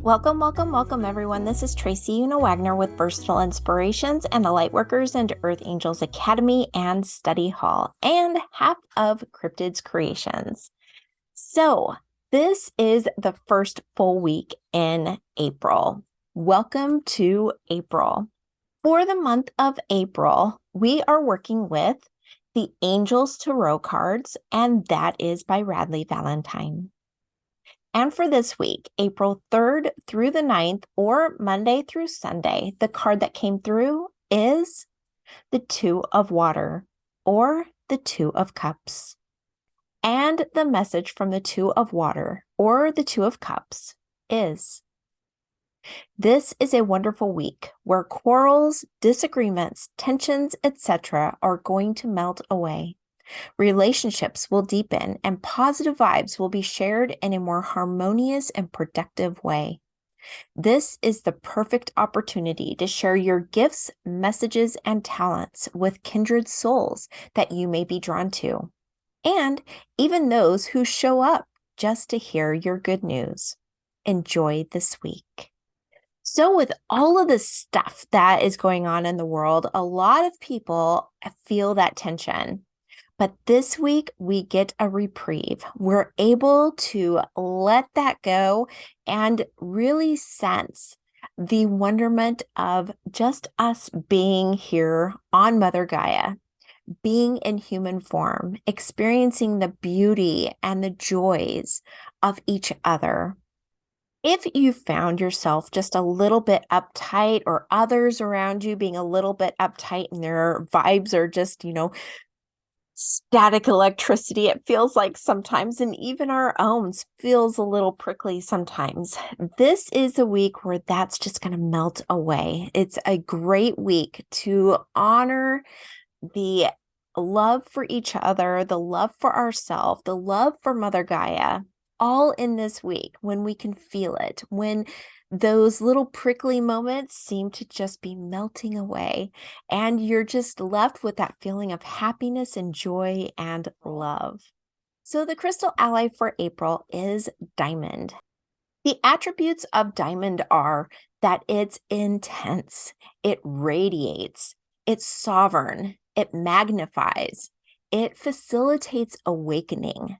Welcome, everyone. This is Tracy Una Wagner with Versatile Inspirations and the Lightworkers and Earth Angels Academy and Study Hall, and half of Cryptid's Creations. So, this is the first full week in April. Welcome to April. For the month of April, we are working with the Angels Tarot cards, and that is by Radleigh Valentine. And for this week, April 3rd through the 9th, or Monday through Sunday, the card that came through is the Two of Water, or the Two of Cups. And the message from the Two of Water, or the Two of Cups, is: this is a wonderful week where quarrels, disagreements, tensions, etc. are going to melt away. Relationships will deepen and positive vibes will be shared in a more harmonious and productive way. This is the perfect opportunity to share your gifts, messages, and talents with kindred souls that you may be drawn to, and even those who show up just to hear your good news. Enjoy this week. So with all of this stuff that is going on in the world, a lot of people feel that tension. But this week, we get a reprieve. We're able to let that go and really sense the wonderment of just us being here on Mother Gaia, being in human form, experiencing the beauty and the joys of each other. If you found yourself just a little bit uptight, or others around you being a little bit uptight and their vibes are just, static electricity, it feels like sometimes, and even our own feels a little prickly sometimes. This is a week where that's just going to melt away. It's a great week to honor the love for each other, the love for ourselves, the love for Mother Gaia, all in this week when we can feel it, when those little prickly moments seem to just be melting away, and you're just left with that feeling of happiness and joy and love. So the crystal ally for April is diamond. The attributes of diamond are that it's intense, it radiates, it's sovereign, it magnifies, it facilitates awakening,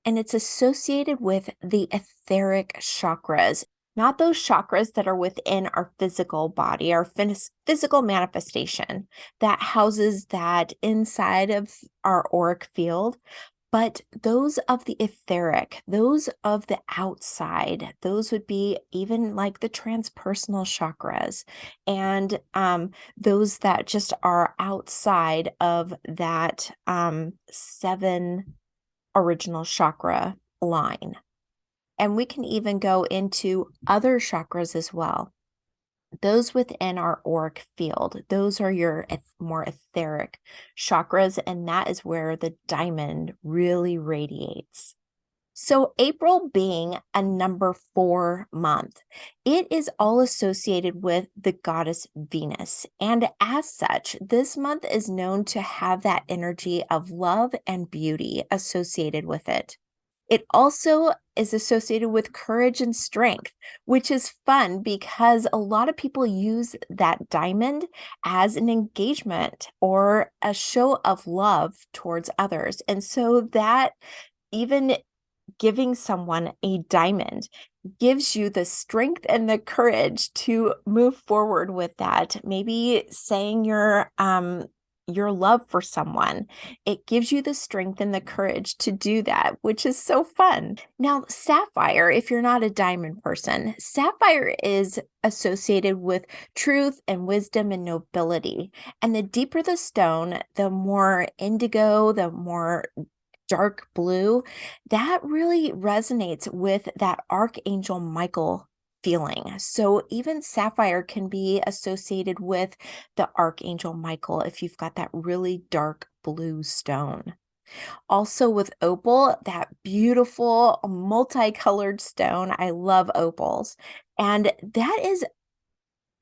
and it's associated with the etheric chakras. Not those chakras that are within our physical body, our physical manifestation that houses that inside of our auric field, but those of the etheric, those of the outside. Those would be even like the transpersonal chakras, and those that just are outside of that 7 original chakra line. And we can even go into other chakras as well. Those within our auric field, those are your more etheric chakras, and that is where the diamond really radiates. So April being a number 4 month, it is all associated with the goddess Venus. And as such, this month is known to have that energy of love and beauty associated with it. It also is associated with courage and strength, which is fun because a lot of people use that diamond as an engagement or a show of love towards others. And so that even giving someone a diamond gives you the strength and the courage to move forward with that. Maybe saying your love for someone, it gives you the strength and the courage to do that, which is so fun. Now, sapphire, if you're not a diamond person, sapphire is associated with truth and wisdom and nobility. And the deeper the stone, the more indigo, the more dark blue, that really resonates with that Archangel Michael feeling. So even sapphire can be associated with the Archangel Michael if you've got that really dark blue stone. Also with opal, that beautiful multicolored stone. I love opals. And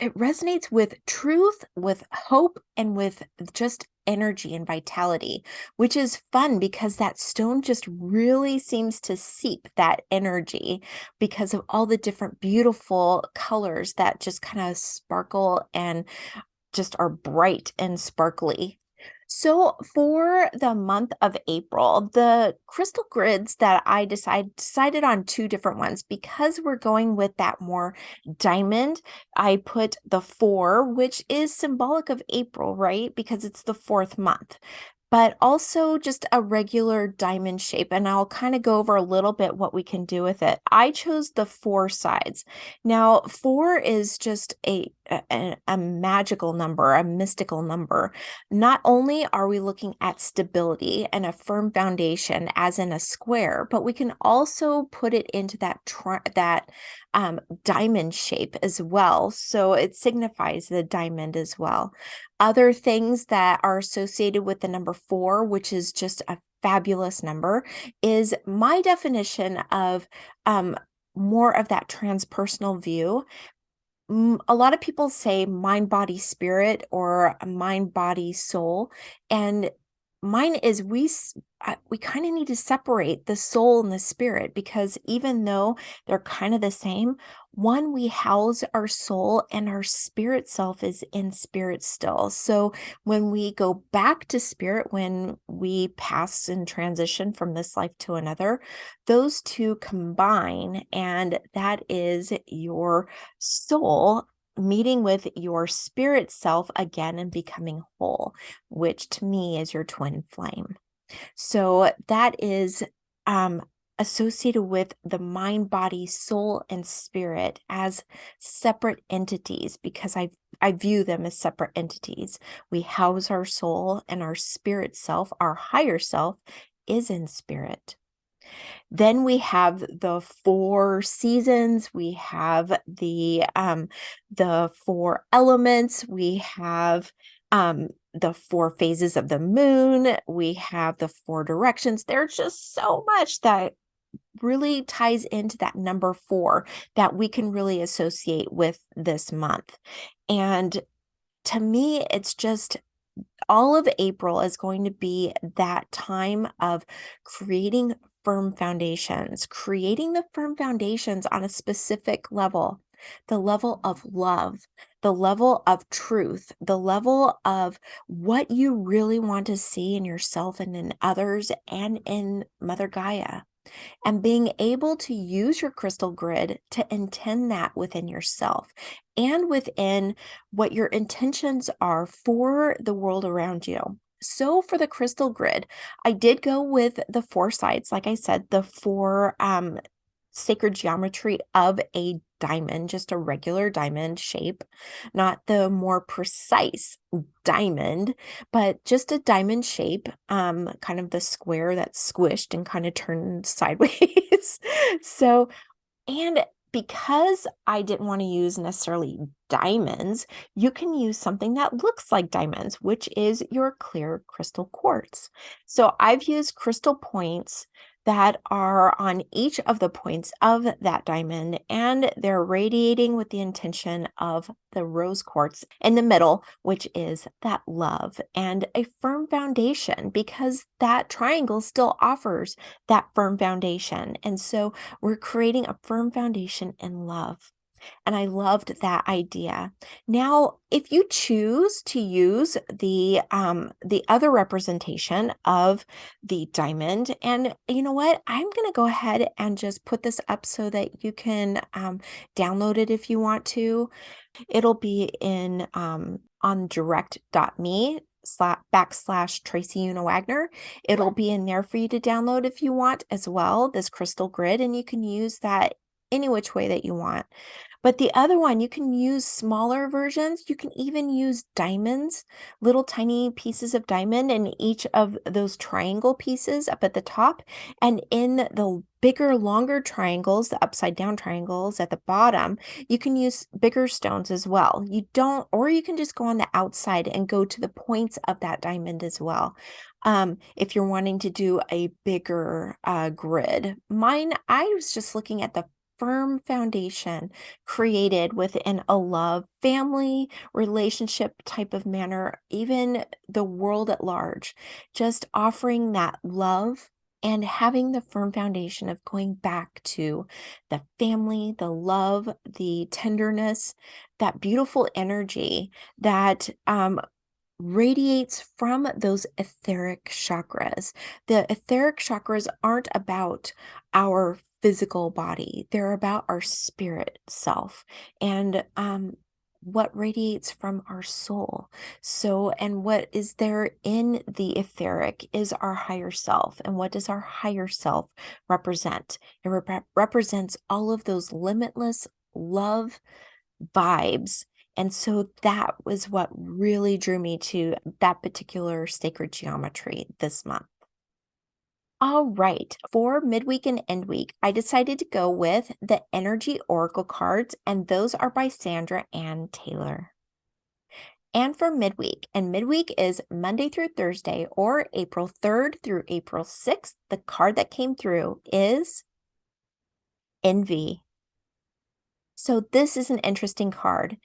it resonates with truth, with hope, and with just energy and vitality, which is fun because that stone just really seems to seep that energy because of all the different beautiful colors that just kind of sparkle and just are bright and sparkly. So for the month of April, the crystal grids that I decided on two different ones because we're going with that more diamond. I put the 4, which is symbolic of April, right? Because it's the 4th month. But also just a regular diamond shape. And I'll kind of go over a little bit what we can do with it. I chose the 4 sides. Now, 4 is just a magical number, a mystical number. Not only are we looking at stability and a firm foundation, as in a square, but we can also put it into that diamond shape as well. So it signifies the diamond as well. Other things that are associated with the number 4, which is just a fabulous number, is my definition of more of that transpersonal view. A lot of people say mind, body, spirit, or mind, body, soul. And mine is we kind of need to separate the soul and the spirit because even though they're kind of the same, one, we house our soul and our spirit self is in spirit still. So when we go back to spirit, when we pass and transition from this life to another, those two combine, and that is your soul meeting with your spirit self again and becoming whole, which to me is your twin flame. So that is associated with the mind, body, soul, and spirit as separate entities because I view them as separate entities. We house our soul and our spirit self, our higher self, is in spirit. Then we have the 4 seasons, we have the 4 elements, we have the 4 phases of the moon, we have the 4 directions. There's just so much that really ties into that number 4 that we can really associate with this month. And to me, it's just all of April is going to be that time of creating firm foundations, creating the firm foundations on a specific level, the level of love, the level of truth, the level of what you really want to see in yourself and in others and in Mother Gaia. And being able to use your crystal grid to intend that within yourself and within what your intentions are for the world around you. So for the crystal grid, I did go with the 4 sides, like I said, the 4 sacred geometry of a diamond, just a regular diamond shape, not the more precise diamond, but just a diamond shape, kind of the square that's squished and kind of turned sideways. So, and because I didn't want to use necessarily diamonds, you can use something that looks like diamonds, which is your clear crystal quartz. So I've used crystal points that are on each of the points of that diamond, and they're radiating with the intention of the rose quartz in the middle, which is that love and a firm foundation, because that triangle still offers that firm foundation. And so we're creating a firm foundation in love. And I loved that idea. Now, if you choose to use the other representation of the diamond, and you know what, I'm going to go ahead and just put this up so that you can download it if you want to. It'll be in on direct.me / Tracy Una Wagner. It'll be in there for you to download if you want as well, this crystal grid, and you can use that any which way that you want. But the other one, you can use smaller versions. You can even use diamonds, little tiny pieces of diamond in each of those triangle pieces up at the top. And in the bigger, longer triangles, the upside down triangles at the bottom, you can use bigger stones as well. Or you can just go on the outside and go to the points of that diamond as well. If you're wanting to do a bigger grid. Mine, I was just looking at the firm foundation created within a love, family, relationship type of manner, even the world at large. Just offering that love and having the firm foundation of going back to the family, the love, the tenderness, that beautiful energy that radiates from those etheric chakras. The etheric chakras aren't about our physical body, they're about our spirit self and what radiates from our soul. So, and what is there in the etheric is our higher self. And what does our higher self represent? It represents all of those limitless love vibes. And so that was what really drew me to that particular sacred geometry this month. All right, for midweek and end week, I decided to go with the Energy Oracle cards, and those are by Sandra Ann Taylor. And for midweek, and midweek is Monday through Thursday, or April 3rd through April 6th, the card that came through is Envy. So this is an interesting card.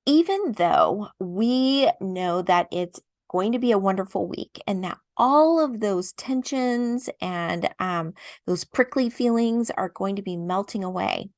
Even though we know that it's going to be a wonderful week and that all of those tensions and those prickly feelings are going to be melting away,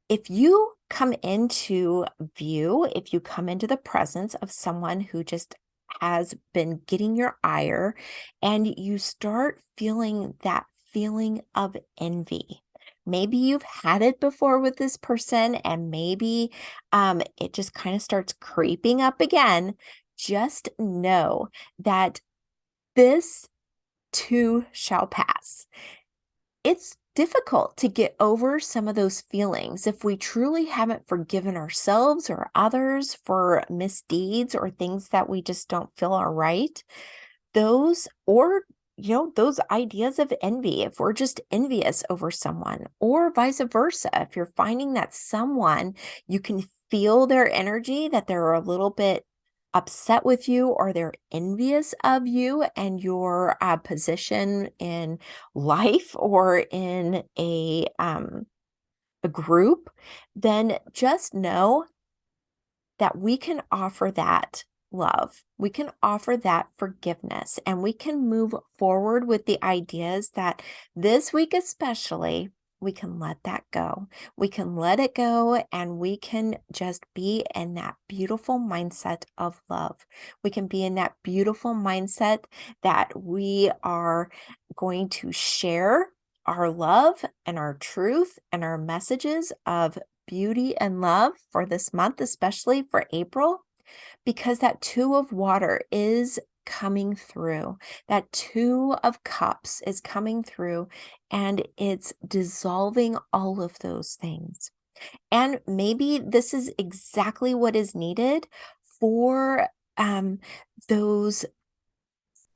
if you come into view, if you come into the presence of someone who just has been getting your ire and you start feeling that feeling of envy, maybe you've had it before with this person and maybe it just kind of starts creeping up again, just know that this too shall pass. It's difficult to get over some of those feelings if we truly haven't forgiven ourselves or others for misdeeds or things that we just don't feel are right. Those, or those ideas of envy, if we're just envious over someone, or vice versa, if you're finding that someone, you can feel their energy, that they're a little bit upset with you or they're envious of you and your position in life or in a group, then just know that we can offer that love. We can offer that forgiveness, and we can move forward with the ideas that this week, especially, we can let that go. We can let it go, and we can just be in that beautiful mindset of love. We can be in that beautiful mindset that we are going to share our love and our truth and our messages of beauty and love for this month, especially for April, because that two of water is coming through. That two of cups is coming through and it's dissolving all of those things. And maybe this is exactly what is needed for those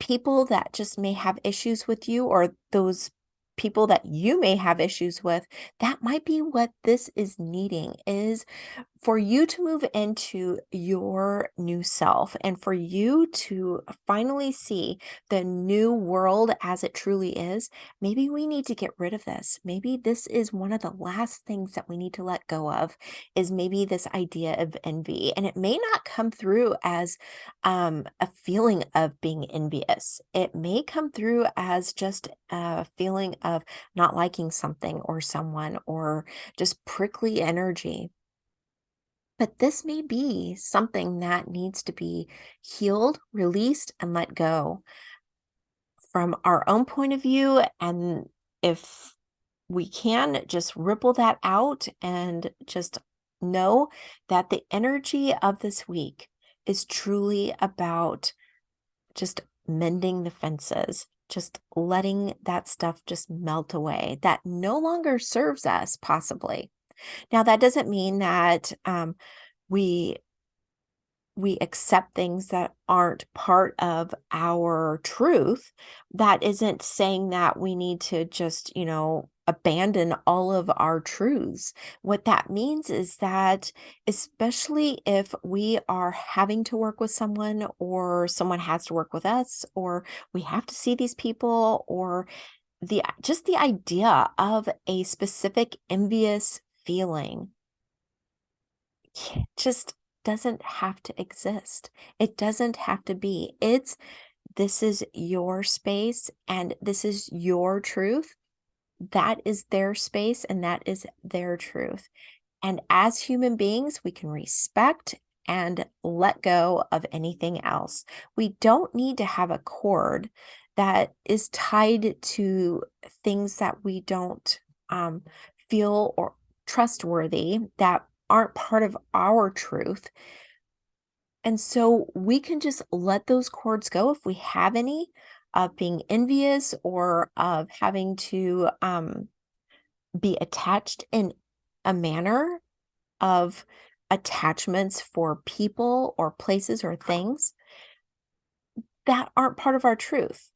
people that just may have issues with you, or those people that you may have issues with. That might be what this is needing, is for you to move into your new self and for you to finally see the new world as it truly is. Maybe we need to get rid of this. Maybe this is one of the last things that we need to let go of, is maybe this idea of envy. And it may not come through as a feeling of being envious. It may come through as just a feeling of not liking something or someone, or just prickly energy. But this may be something that needs to be healed, released, and let go from our own point of view. And if we can just ripple that out and just know that the energy of this week is truly about just mending the fences, just letting that stuff just melt away that no longer serves us, possibly. Now, that doesn't mean that we we accept things that aren't part of our truth. That isn't saying that we need to just, abandon all of our truths. What that means is that, especially if we are having to work with someone, or someone has to work with us, or we have to see these people, or just the idea of a specific envious feeling just doesn't have to exist. It doesn't have to be. This is your space and this is your truth. That is their space and that is their truth. And as human beings, we can respect and let go of anything else. We don't need to have a cord that is tied to things that we don't feel or trustworthy, that aren't part of our truth. And so we can just let those cords go if we have any, of being envious or of having to be attached in a manner of attachments for people or places or things that aren't part of our truth.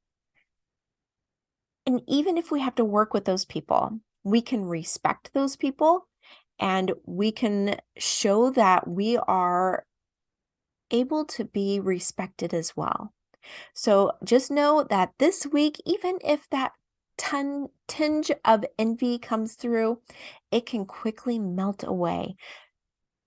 And even if we have to work with those people, we can respect those people and we can show that we are able to be respected as well. So just know that this week, even if that tinge of envy comes through, it can quickly melt away.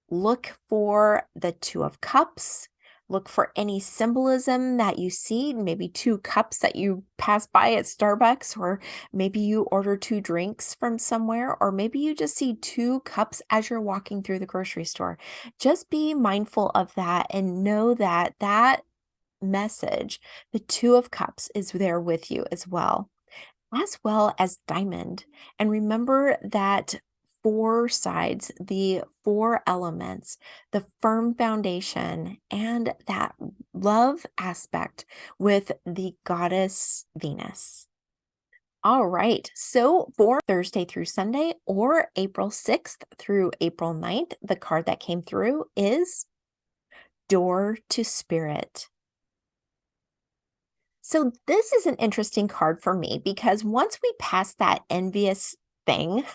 Look for the Two of Cups. Look for any symbolism that you see, maybe 2 cups that you pass by at Starbucks, or maybe you order 2 drinks from somewhere, or maybe you just see 2 cups as you're walking through the grocery store. Just be mindful of that and know that that message, the Two of Cups, is there with you as well as diamond. And remember that 4 sides, the 4 elements, the firm foundation, and that love aspect with the goddess Venus. All right, so for Thursday through Sunday, or April 6th through April 9th, the card that came through is Door to Spirit. So this is an interesting card for me because once we pass that envious thing,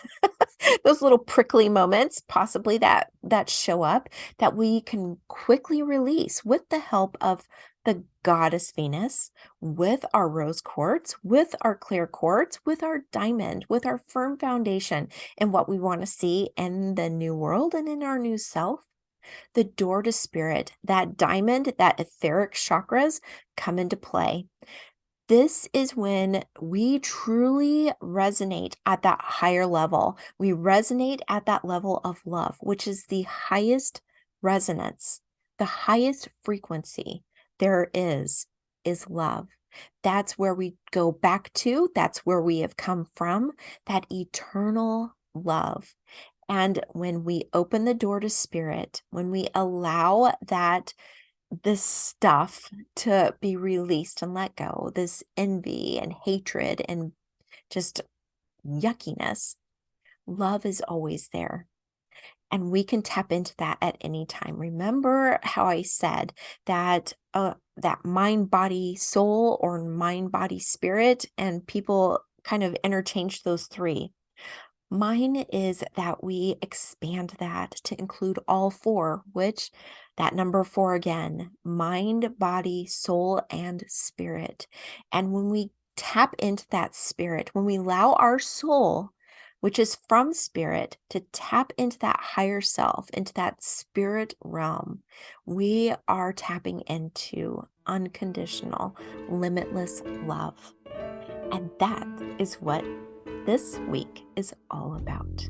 those little prickly moments possibly that show up, that we can quickly release with the help of the goddess Venus, with our rose quartz, with our clear quartz, with our diamond, with our firm foundation, and what we want to see in the new world and in our new self. The door to spirit, that diamond, that etheric chakras come into play. This is when we truly resonate at that higher level. We resonate at that level of love, which is the highest resonance, the highest frequency there is love. That's where we go back to. That's where we have come from, that eternal love. And when we open the door to spirit, when we allow this stuff to be released and let go, this envy and hatred and just yuckiness, love is always there. And we can tap into that at any time. Remember how I said that that mind, body, soul, or mind, body, spirit, and people kind of interchange those 3. Mine is that we expand that to include all 4, which that number 4 again, mind, body, soul, and spirit. And when we tap into that spirit, when we allow our soul, which is from spirit, to tap into that higher self, into that spirit realm, we are tapping into unconditional, limitless love. And that is what this week is all about.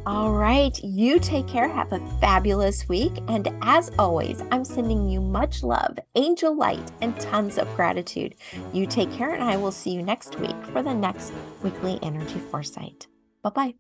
All right, you take care. Have a fabulous week. And as always, I'm sending you much love, angel light, and tons of gratitude. You take care, and I will see you next week for the next weekly energy foresight. Bye-bye.